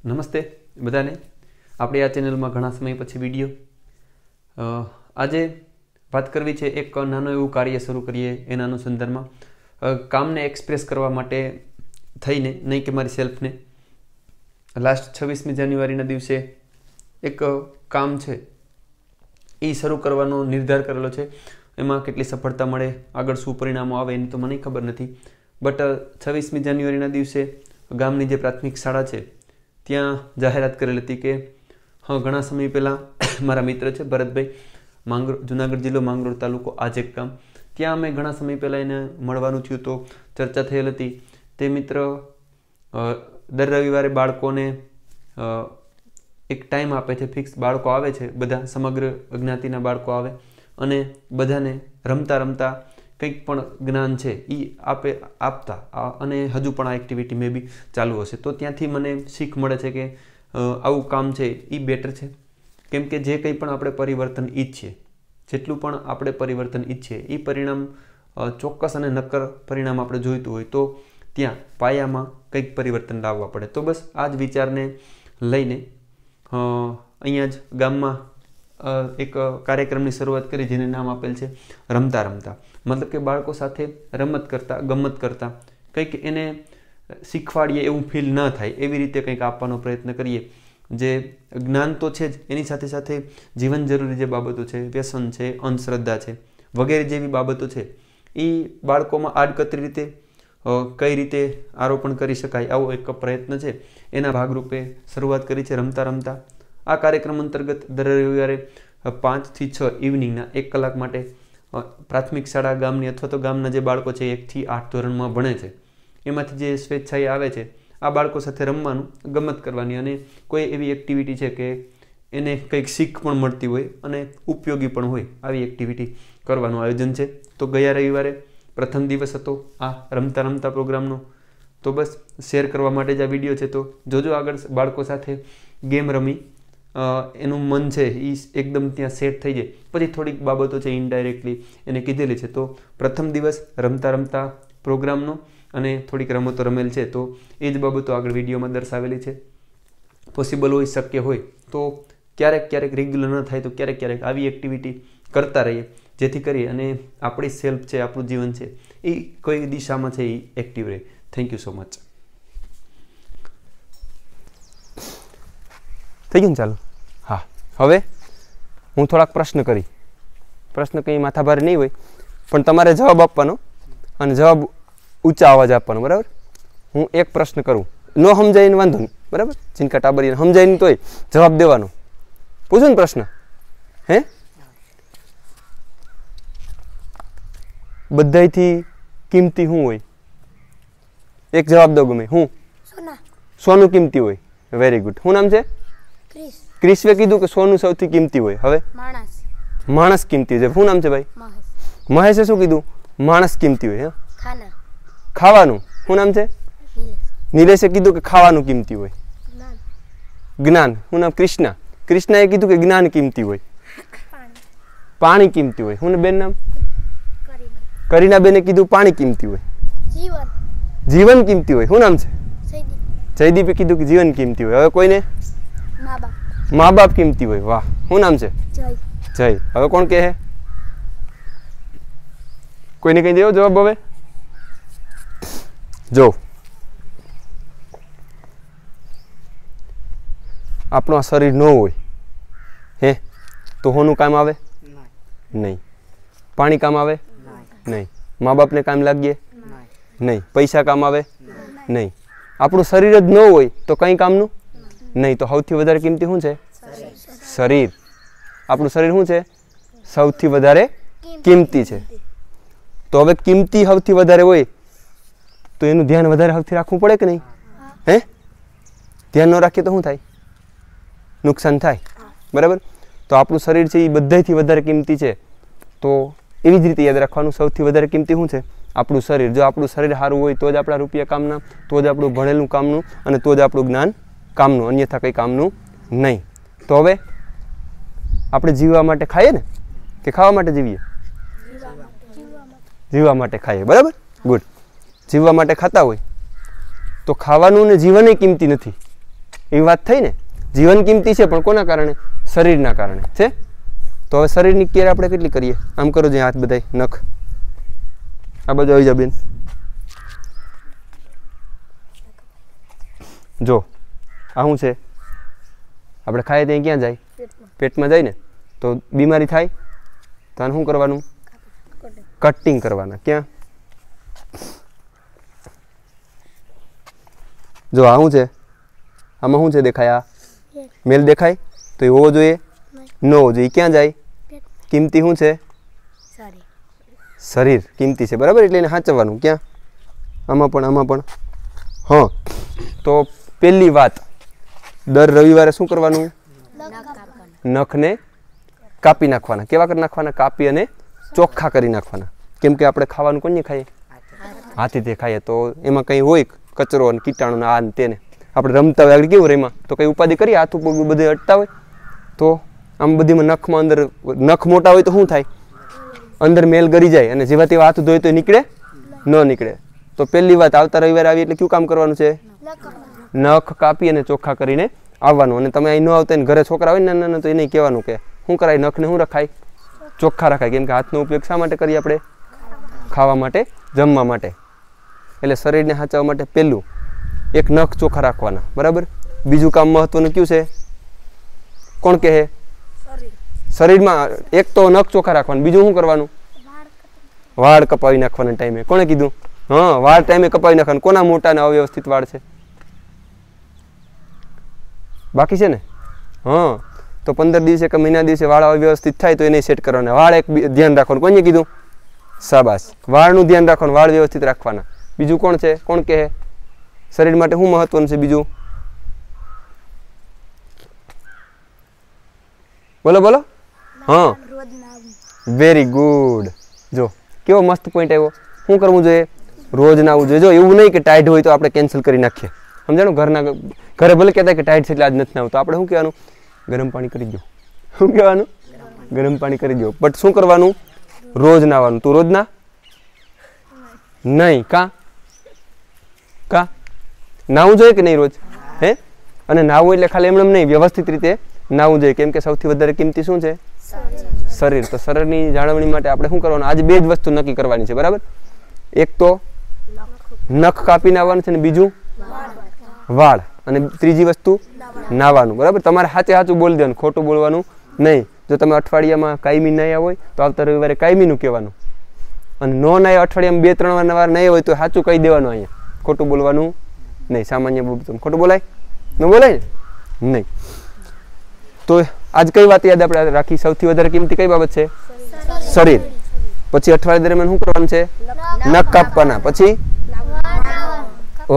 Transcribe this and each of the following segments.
નમસ્તે બધાને. આપણે આ ચેનલમાં ઘણા સમય પછી વિડીયો આજે વાત કરવી છે. એક નાનું એવું કાર્ય શરૂ કરીએ એના અનુસંધાનમાં કામને એક્સપ્રેસ કરવા માટે થઈને, નહીં કે મારી સેલ્ફને. લાસ્ટ 26મી જાન્યુઆરીના દિવસે એક કામ છે એ શરૂ કરવાનો નિર્ધાર કરેલો છે. એમાં કેટલી સફળતા મળે, આગળ શું પરિણામો આવે એની તો મને ખબર નથી. બટ 26મી જાન્યુઆરીના દિવસે ગામની જે પ્રાથમિક શાળા છે ત્યાં જાહેરાત કરેલી હતી કે ઘણા સમય પહેલાં મારા મિત્ર છે ભરતભાઈ, જુનાગઢ જિલ્લો માંગરોળ તાલુકો આજેક ગામ, ત્યાં અમે ઘણા સમય પહેલાં એને મળવાનું થયું તો ચર્ચા થયેલ હતી. તે મિત્ર દર રવિવારે બાળકોને એક ટાઈમ આપે છે, ફિક્સ બાળકો આવે છે, બધા સમગ્ર જ્ઞાતિના બાળકો આવે અને બધાને રમતા રમતા કંઈક પણ જ્ઞાન છે એ આપતા. અને હજુ પણ આ એક્ટિવિટી મે બી ચાલુ હશે. તો ત્યાંથી મને શીખ મળે છે કે આવું કામ છે એ બેટર છે. કેમ કે જે કંઈ પણ આપણે પરિવર્તન ઈચ્છીએ, જેટલું પણ આપણે પરિવર્તન ઈચ્છીએ એ પરિણામ ચોક્કસ અને નક્કર પરિણામ આપણે જોઈતું હોય તો ત્યાં પાયામાં કંઈક પરિવર્તન લાવવા પડે. તો બસ આ જ વિચારને લઈને અહીંયા જ ગામમાં એક કાર્યક્રમની શરૂઆત કરી જેને નામ આપેલ છે રમતા રમતા. મતલબ કે બાળકો સાથે રમત કરતા, ગમત કરતા, કંઈક એને શીખવાડીએ એવું ફીલ ન થાય એવી રીતે કંઈક આપવાનો પ્રયત્ન કરીએ. જે જ્ઞાન તો છે જ, એની સાથે સાથે જીવન જરૂરી જે બાબતો છે, વ્યસન છે, અંધશ્રદ્ધા છે, વગેરે જેવી બાબતો છે એ બાળકોમાં આડકતરી રીતે કઈ રીતે આરોપણ કરી શકાય આવો એક પ્રયત્ન છે. એના ભાગરૂપે શરૂઆત કરી છે રમતા રમતા. આ કાર્યક્રમ અંતર્ગત દર રવિવારે 5 થી 6 ઇવનિંગના 1 કલાક માટે પ્રાથમિક શાળા ગામની અથવા તો ગામના જે બાળકો છે 1 થી 8 ધોરણમાં ભણે છે એમાંથી જે સ્વેચ્છાએ આવે છે આ બાળકો સાથે રમવાનું, ગમત કરવાની અને કોઈ એવી એક્ટિવિટી છે કે એને કંઈક શીખ પણ મળતી હોય અને ઉપયોગી પણ હોય આવી એક્ટિવિટી કરવાનું આયોજન છે. તો ગયા રવિવારે પ્રથમ દિવસ હતો આ રમતા રમતા પ્રોગ્રામનો. તો બસ શેર કરવા માટે જ આ વિડીયો છે. તો જોજો આગળ બાળકો સાથે ગેમ રમી એનું મન છે એ એકદમ ત્યાં સેટ થઈ જાય. પછી થોડીક બાબતો છે ઇનડાયરેક્ટલી એને કીધેલી છે. તો પ્રથમ દિવસ રમતા રમતા પ્રોગ્રામનો અને થોડીક રમતો રમેલ છે. તો એ જ બાબતો આગળ વિડીયોમાં દર્શાવેલી છે. પોસિબલ હોય, શક્ય હોય તો ક્યારેક ક્યારેક રેગ્યુલર ન થાય તો ક્યારેક ક્યારેક આવી એક્ટિવિટી કરતા રહીએ, જેથી કરી અને આપણી સેલ્ફ છે, આપણું જીવન છે એ કઈ દિશામાં છે એ એક્ટિવ રહે. Thank you so much. થઈ ગયું ને? ચાલો. હા, હવે હું થોડાક પ્રશ્ન કંઈ માથાભારે નહીં હોય, પણ તમારે જવાબ આપવાનો અને જવાબ ઊંચા અવાજ આપવાનો, બરાબર? હું એક પ્રશ્ન કરું, ન સમજાય ને વાંધો નહીં, બરાબર? ચિંકા ટાબરીને સમજાય નહીં તોય જવાબ દેવાનો. પૂછો ને પ્રશ્ન. હે, બધાયથી કિંમતી શું હોય? એક જવાબ દો ગમે. હું સોનું કિંમતી હોય. Very good. શું નામ છે? ક્રિસ્વે કીધું કે સોનું સૌથી કિંમતી હોય. હવે માણસ કિંમતી છે. શું નામ છે ભાઈ? મહેશે શું કીધું? માણસ કિંમતી હોય. ખાવાનું. શું નામ છે? નિલેશે કીધું કે ખાવાનું કિંમતી હોય. જ્ઞાન. શું નામ? કૃષ્ણા. કૃષ્ણાએ કીધું કે જ્ઞાન કિંમતી હોય. પાણી કિંમતી હોય. શું બેન નામ? કરીના બેને કીધું પાણી કિંમતી હોય. જીવન કિંમતી હોય. શું નામ છે? જયદીપે કીધું કે જીવન કિંમતી હોય. હવે કોઈને? મા બાપ કિંમતી હોય. વાહ. શું નામ છે? જય. હવે કોણ કહે? કોઈને કઈ દેવો જવાબ. હવે જો આપણું આ શરીર ન હોય હે તો હોનું કામ આવે? નહીં. પાણી કામ આવે? નહીં. મા બાપને કામ લાગીએ? નહીં. પૈસા કામ આવે? નહીં. આપણું શરીર જ ન હોય તો કંઈ કામનું નહીં. તો સૌથી વધારે કિંમતી શું છે? શરીર. આપણું શરીર શું છે? સૌથી વધારે કિંમતી છે. તો હવે કિંમતી સૌથી વધારે હોય તો એનું ધ્યાન વધારે સૌથી રાખવું પડે કે નહીં? હે, ધ્યાન ન રાખીએ તો શું થાય? નુકસાન થાય, બરાબર? તો આપણું શરીર છે એ બધાથી વધારે કિંમતી છે. તો એવી જ રીતે યાદ રાખવાનું, સૌથી વધારે કિંમતી શું છે? આપણું શરીર. જો આપણું શરીર સારું હોય તો જ આપણા રૂપિયા કામના, તો જ આપણું ભણેલું કામનું અને તો જ આપણું જ્ઞાન કામનું, અન્યથા કંઈ કામનું નહીં. તો હવે આપણે જીવવા માટે ખાઈએ ને કે ખાવા માટે જીવીએ? જીવવા માટે ખાઈએ, બરાબર? ગુડ. જીવવા માટે ખાતા હોય તો ખાવાનું ને જીવન કિંમતી નથી. એ વાત થઈ ને. જીવન કિંમતી છે પણ કોના કારણે? શરીરના કારણે છે. તો હવે શરીરની કેર આપણે કેટલી કરીએ? આમ કરો જે હાથ બધાય નખ આ બાજુ આવી જાવ બેન. જો આ શું છે? આપણે ખાઈએ ત્યાં ક્યાં જાય? પેટમાં જાય ને. તો બીમારી થાય તો આને શું કરવાનું? કટિંગ કરવાના. ક્યાં? જો આ શું છે? આમાં શું છે દેખાય? આ મેલ દેખાય તો એ હોવો જોઈએ? ન હોવો જોઈએ. ક્યાં જાય? કિંમતી શું છે? શરીર કિંમતી છે બરાબર, એટલે એને સાચવવાનું. ક્યાં? આમાં પણ આમાં પણ. હા તો પહેલી વાત, દર રવિવારે શું કરવાનું? નખને કાપી નાખવાના. કેવા કરી નાખવાના? કાપી અને ચોખ્ખા કરી નાખવાના. કેમ કે આપણે ખાવાનું કોને ખાઈએ? હાથીથી ખાઈએ. તો એમાં કંઈ હોય કચરો અને કીટાણુ આ ને તેને. આપણે રમતા હોય આગળ કેવું રેમાં તો કંઈ ઉપાધિ કરી હાથ ઉપર બધે અટતા હોય તો આમ બધીમાં નખમાં અંદર નખ મોટા હોય તો શું થાય? અંદર મેલ ગરી જાય અને જેવા તેવા હાથ ધોય તો નીકળે ન નીકળે. તો પહેલી વાત, આવતા રવિવારે આવી એટલે કયું કામ કરવાનું છે? નખ કાપી અને ચોખ્ખા કરીને આવવાનું. અને તમે અહીં ન આવતા ને ઘરે છોકરા હોય ને નાના તો એને કહેવાનું કે શું કરાય? નખને શું રખાય? ચોખ્ખા રખાય. કેમ કે હાથનો ઉપયોગ શા માટે કરીએ આપણે? ખાવા માટે, જમવા માટે. એટલે શરીરને સાચવવા માટે પહેલું એક નખ ચોખ્ખા રાખવાના બરાબર. બીજું કામ મહત્વનું કયું છે? કોણ કહે? શરીરમાં એક તો નખ ચોખ્ખા રાખવાના, બીજું શું કરવાનું? વાળ કપાવી નાખવાના ટાઈમે. કોણે કીધું? હા, વાળ ટાઈમે કપાવી નાખવાના. કોના મોટા ને અવ્યવસ્થિત વાળ છે? બાકી છે ને? હા, તો 15 દિવસે કે મહિના દિવસે વાળ અવ્યવસ્થિત થાય તો એને સેટ કરવાના. વાળ એક ધ્યાન રાખવાનું. કોને કીધું? શાબાશ. વાળનું ધ્યાન રાખવાનું, વાળ વ્યવસ્થિત રાખવાના. બીજું કોણ છે? કોણ કહે? શરીર માટે શું મહત્વનું છે બીજું? બોલો બોલો. હા, વેરી ગુડ. જો કેવો મસ્ત પોઈન્ટ આવ્યો. શું કરવું જોઈએ? રોજ નાવું જોઈએ. જો એવું નહીં કે ટાઈટ હોય તો આપણે કેન્સલ કરી નાખીએ. સમજાણું? ઘરે ભલે કહેતા કે ટાઈટ છે એટલે આજ નથી નાવું, તો આપણે શું કહેવાનું? ગરમ પાણી કરી દો. શું કહેવાનું? ગરમ પાણી કરી દો. બટ શું કરવાનું? રોજ નાવાનું. તું રોજ ના? નહીં. કા નાવું જોઈએ કે નહીં રોજ? હે? અને નાવું એટલે ખાલી એમ નહીં, વ્યવસ્થિત રીતે નાવું જોઈએ. કેમ કે સૌથી વધારે કિંમતી શું છે? શરીર. તો શરીરની જાળવણી માટે આપણે શું કરવાનું? આજે બે જ વસ્તુ નક્કી કરવાની છે બરાબર. એક તો નખ કાપીને આવવાનું છે ને બીજું વાળ, અને ત્રીજી વસ્તુ નાવાનું બરાબર. તમારે સાચું બોલી દેવાનું, ખોટું બોલવાનું નહીં. જો તમે અઠવાડિયામાં કાયમી નાયા હોય તો આવતા રવિવારે કાયમીનું કહેવાનું, અને નો નાયા અઠવાડિયામાં 2-3 વાર નાયા હોય તો સાચું કહી દેવાનું. અહીંયા ખોટું બોલવાનું નહીં. સામાન્ય ખોટું બોલાય? ન બોલાય ને? નહીં. તો આજ કઈ વાત યાદ આપણે રાખી? સૌથી વધારે કિંમતી કઈ બાબત છે? શરીર. પછી અઠવાડિયા દરમિયાન શું કરવાનું છે? નખ કાપવાના. પછી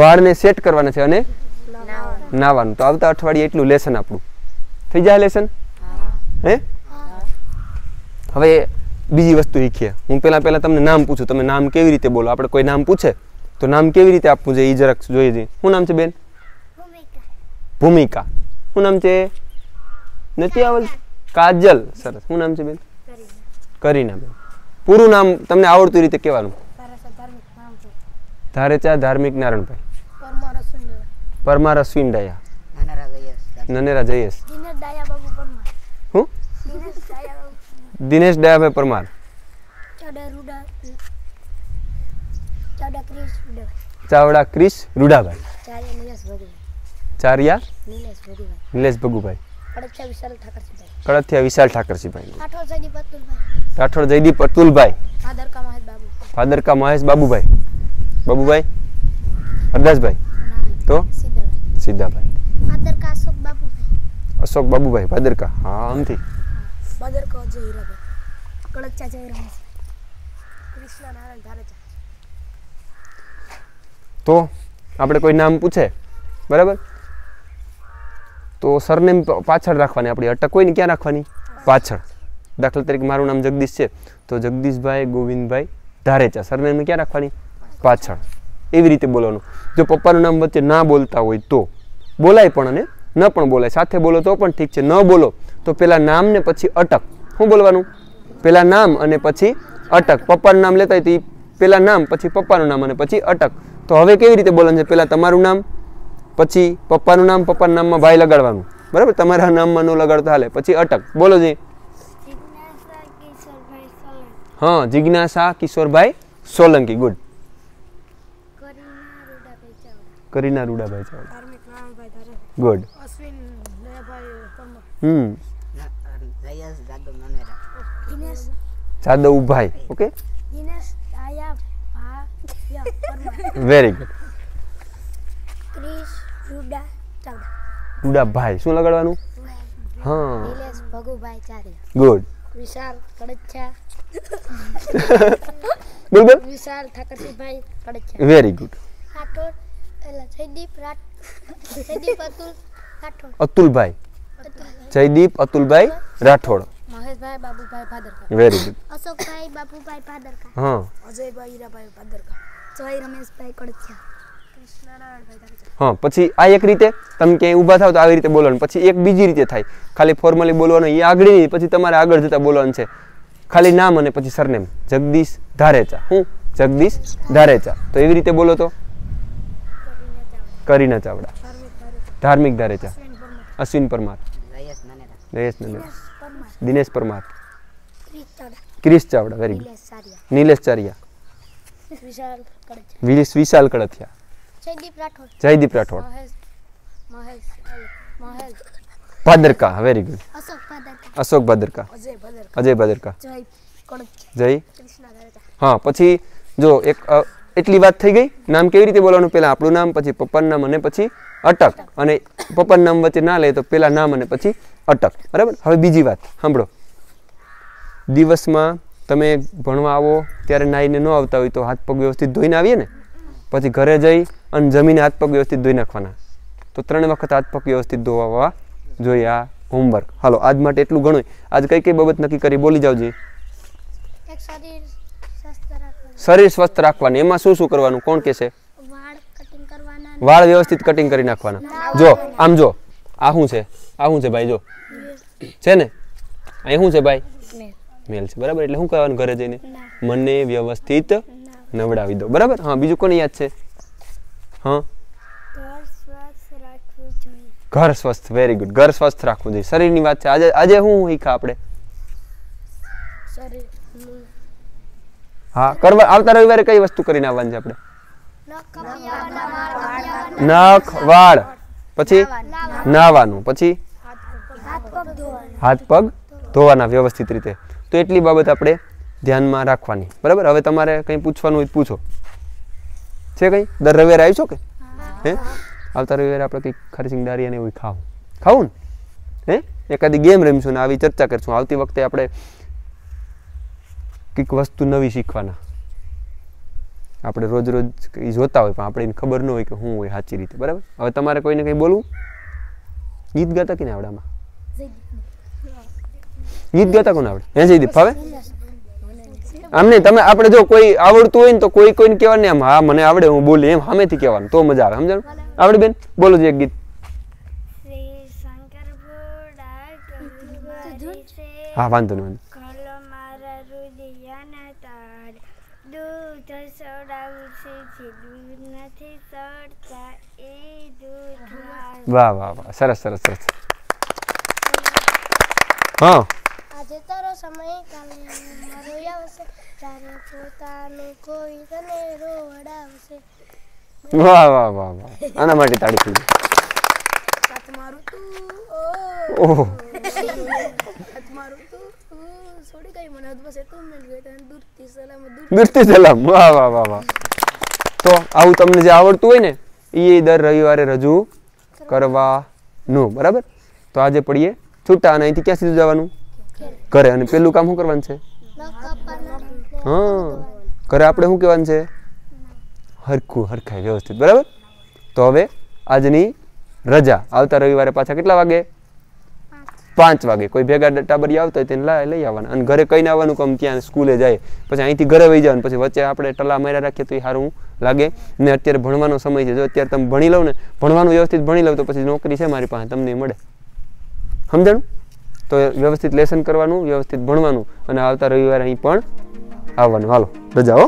વાળને સેટ કરવાના છે અને નાવાનું. તો આવતા અઠવાડિયે એટલું લેસન આપણું થઈ જાય. લેસન હે? હવે બીજી વસ્તુ શીખીએ. હું પહેલા તમને નામ પૂછું, તમે નામ કેવી રીતે બોલો? આપણે કોઈ નામ પૂછે તો નામ કેવી રીતે આપવું છે એ જરાક જોઈએ છે. શું નામ છે બેન? ભૂમિકા. શું નામ છે? નથી આવડતું? કાજલ. સરસ. શું નામ છે બેન? કરીના બેન. પૂરું નામ તમને આવડતું રીતે કહેવાનું? ધારેચા ધાર્મિક નારણભાઈ. પરમાર અશ્વિન ડાયા. નનેરા જયેશ. હું? દિનેશ ડાયાભાઈ પરમાર. ચાવડા ક્રિશ રૂડાભાઈ. ચારિયા નિલેશ ભગુભાઈ. કડથિયા વિશાલ ઠાકરસિંહભાઈ. રાઠોડ જયદીપ અતુલભાઈ. ફાદરકા મહેશ બાબુભાઈ. બાબુભાઈ હરદાસભાઈ. તો સીધાભાઈ. અશોક બાબુભાઈ. ફાદરકા. હા, આમથી તો આપણે કોઈ નામ પૂછે બરાબર, તો સરનેમ પાછળ રાખવાની. આપણી અટક હોય ને ક્યાં રાખવાની? પાછળ. દાખલા તરીકે મારું નામ જગદીશ છે તો જગદીશભાઈ ગોવિંદભાઈ ધારેચા. સરનેમ ક્યાં રાખવાની? પાછળ. એવી રીતે બોલવાનું. જો પપ્પાનું નામ વચ્ચે ના બોલતા હોય તો બોલાય પણ અને ન પણ બોલાય. સાથે બોલો તો પણ ઠીક છે. ન બોલો તો પેલા નામ ને પછી અટક. શું બોલવાનું? પેલા નામ અને પછી અટક. પપ્પાનું નામ લેતા હોય તો પેલા નામ પછી પપ્પાનું નામ અને પછી અટક. તો હવે કેવી રીતે બોલવાનું છે? પેલા તમારું નામ પછી પપ્પાનું નામ, પપ્પાના નામમાં ભાઈ લગાડવાનું, બરાબર? તમારા નામમાં ન લગાડતા હાલે. પછી અટક, બોલો જી. હા, જિજ્ઞાસા Kishorbhai Solanki. Good. Kareena Rudabhai Chavda. Good. Jadavbhai. Okay, very good. Rudabhai શું લગાડવાનું? હા, ગુડ. વિશાલ કડચ્છા. બોલ બોલ. વિશાલ ઠાકરસિંહભાઈ કડચ્છા. Very good. રાઠોડ એટલે જયદીપ અતુલ રાઠોડ. અતુલભાઈ. જયદીપ અતુલભાઈ રાઠોડ. મહેશભાઈ બાબુભાઈ ભાદરકા. Very good. અશોકભાઈ બાબુભાઈ ભાદરકા. હા, અજયભાઈ હીરાભાઈ ભાદરકા. જય રમેશભાઈ કડચ્છા. કૃષ્ણનારાયણભાઈ ધારેચા. હા. પછી આ એક રીતે તમે ક્યાંય ઊભા થાવ તો આવી રીતે બોલવાનું. પછી એક બીજી રીતે થાય, ખાલી ફોર્મલી બોલવાનું, એ આગળ નહીં, પછી તમારે આગળ જતા બોલવાનું છે. ખાલી નામ અને પછી સરનેમ. જગદીશ ધારેચા. હું જગદીશ ધારેચા. તો એવી રીતે બોલો તો Kareena Chavda. Dharmik Dharecha. Ashwin Parmar. Jayesh Nandera. Dinesh Parmar. Krish Chavda. Very good. Nilesh Chariya. Vishal Kadthiya. Jaydeep Rathod. Bhadarka. Very good. Ashok Bhadarka. Ajay Bhadarka. Jay. હા. પછી જો એક એટલી વાત થઈ ગઈ. નામ કેવી રીતે બોલવાનું? પહેલા આપણું નામ, પછી પપ્પાનું નામ અને પછી અટક. અને પપ્પાનું નામ વચ્ચે ના લે તો પહેલા નામ અને પછી અટક, બરાબર? હવે બીજી વાત સાંભળો. દિવસમાં તમે ભણવા આવો ત્યારે નાહીને ન આવતા હોય તો હાથ પગ વ્યવસ્થિત ધોઈને આવીએ ને, પછી ઘરે જઈ અને જમીને હાથ પગ વ્યવસ્થિત ધોઈ નાખવાના. તો 3 વખત હાથ પગ વ્યવસ્થિત ધોવા જોઈએ. આ હોમવર્ક. હાલો, આજ માટે એટલું ઘણું. આજ કઈ કઈ બાબત નક્કી કરી બોલી જાવ જી. શરીર સ્વસ્થ રાખવાનું. એમાં શું શું કરવાનું? કોણ કહેશે? વાળ વ્યવસ્થિત કટિંગ કરી નાખવાના. જો આમ જો, આ શું છે? આ શું છે ભાઈ? જો છે ને, અહીં શું છે ભાઈ? મેલ છે, બરાબર? એટલે શું કહેવાનું ઘરે જઈને? મને વ્યવસ્થિત નવડાવી દો, બરાબર? હા. બીજું કોને યાદ છે? હા, ઘર સ્વસ્થ. Very good. ઘર સ્વસ્થ રાખવું જોઈએ. શરીરની વાત છે. આજે શું શીખા આપણે? હા, કરવા આવતા રવિવારે કઈ વસ્તુ કરીને આવવાની છે આપણે? નખ, વાળ, પછી નાવાનું, પછી હાથ પગ ધોવાના વ્યવસ્થિત રીતે. તો એટલી બાબત આપણે ધ્યાનમાં રાખવાની, બરાબર? હવે તમારે કંઈ પૂછવાનું હોય પૂછો. છે કંઈ? દર રવિવારે આવીશો કે? હે, આવતા રવિવારે આપણે કંઈક ખરસિંગદારી અને એવું ખાવું ને? હે, એકાદી ગેમ રમીશું ને આવી ચર્ચા કરીશું. આવતી વખતે આપણે કંઈક વસ્તુ નવી શીખવાના. આપણે રોજ રોજ જોતા હોય પણ આપણે ખબર ન હોય કે શું હોય સાચી રીતે, બરાબર? હવે તમારે કોઈને કંઈ બોલવું? ગીત ગાતા કે ને આવડામાં? ગીત ગાતા કોને આવડે? હે જયદીપ, ફાવે? આમ નહીં, તમે આપણે જો કોઈ આવડતું હોય ને તો કોઈને કહેવાનું ને, આમ હા મને આવડે હું બોલી, એમ સામેથી કહેવાનું તો મજા આવે. સમજાણું? આવડે બેન? બોલો છે એક ગીત. હા, વાંધો નહીં. વાહ વાહ વાહ, સરસ સરસ સરસ. હા. આજે તારો સમય કાલે મારો આવશે, તારે પોતાનું કોઈ તને રોવડાવશે. વાહ વાહ વાહ વાહ. આના માટે તાળી થઈ. તમારું તું ઓહ, તમારું તું છોડી ગઈ મને બસ એટલું મિલ ગઈ તને દૂરથી સલામ. દૂરથી સલામ. વાહ વાહ વાહ વાહ. તો આવું તમને જે આવડતું હોય ને એ દર રવિવારે રજૂ કરવાનું, બરાબર? તો આજે પડીએ છૂટા અને અહીંથી ક્યાં સીધું જવાનું? ઘરે. અને પેલું કામ શું કરવાનું છે? હા, ઘરે આપણે શું કહેવાનું છે? હરખું હરખાય વ્યવસ્થિત, બરાબર? તો હવે આજની રજા. આવતા રવિવારે પાછા કેટલા વાગે? 5 વાગે. કોઈ ભેગા ટાબરિયા આવતા હોય તેને લઈ આવવાના. અને ઘરે કહીને આવવાનું કે ત્યાં સ્કૂલે જાય, પછી અહીંથી ઘરે વહી જવાનું. પછી વચ્ચે આપણે ટલા માર્યા રાખીએ તો એ સારું લાગે ને. અત્યારે ભણવાનો સમય છે. જો અત્યારે તમે ભણી લો ને, ભણવાનું વ્યવસ્થિત ભણી લો તો પછી નોકરી છે મારી પાસે તમને મળે. સમજાણું? તો વ્યવસ્થિત લેસન કરવાનું, વ્યવસ્થિત ભણવાનું અને આવતા રવિવારે અહીં પણ આવવાનું. હાલો, રજા હો.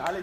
અરે